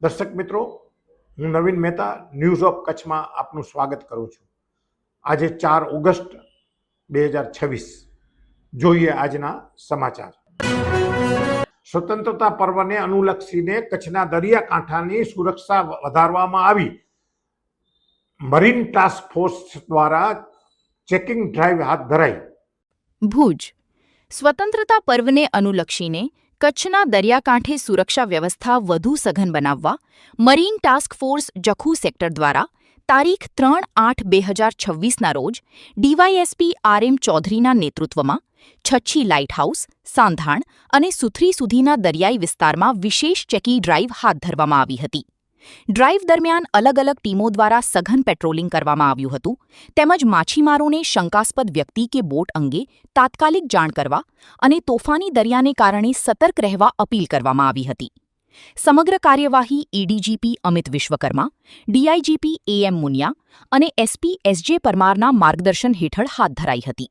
દર્શક મિત્રો, હું નવીન મહેતા ન્યૂઝ ઓફ કચ્છમાં આપનું સ્વાગત કરું છું. આજે 4 ઓગસ્ટ 2026. જોઈએ આજના સમાચાર. સ્વતંત્રતા પર્વને અનુલક્ષીને કચ્છના દરિયાકાંઠાની સુરક્ષા વધારવામાં આવી. મરીન ટાસ્ક ફોર્સ દ્વારા ચેકિંગ ડ્રાઈવ હાથ ધરાઈ. ભુજ સ્વતંત્રતા પર્વને અનુલક્ષીને કચ્છના દરિયાકાંઠે સુરક્ષા વ્યવસ્થા વધુ સઘન બનાવવા મરીન ટાસ્ક ફોર્સ જખુ સેક્ટર દ્વારા તારીખ 3/8/2026ના રોજ ડીવાયએસપી RM ચૌધરીના નેતૃત્વમાં છચ્છી લાઇટ હાઉસ, સાંધાણ અને સુથરી સુધીના દરિયાઈ વિસ્તારમાં વિશેષ ચેકી ડ્રાઈવ હાથ ધરવામાં આવી હતી. ડ્રાઈવ દરમિયાન અલગ અલગ ટીમો દ્વારા સઘન પેટ્રોલિંગ કરવામાં આવ્યું હતું તેમજ માછીમારોને શંકાસ્પદ વ્યક્તિ કે બોટ અંગે તાત્કાલિક જાણ કરવા અને તોફાની દરિયાને કારણે સતર્ક રહેવા અપીલ કરવામાં આવી હતી. સમગ્ર કાર્યવાહી એડીજીપી અમિત વિશ્વકર્મા, ડીઆઈજીપી AM મુનિયા અને SP SJ પરમારના માર્ગદર્શન હેઠળ હાથ ધરાઈ હતી.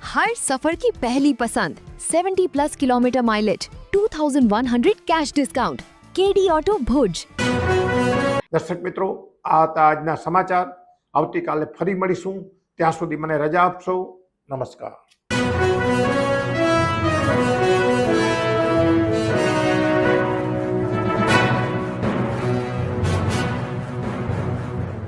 हर सफर की पहली पसंद 70+ kilometre mileage 2100 cash discount KD auto Bhuj. દર્શક મિત્રો, આ હતા આજના સમાચાર. આવતીકાલે ફરી મળીશું. ત્યાં સુધી મને રજા આપશો. નમસ્કાર.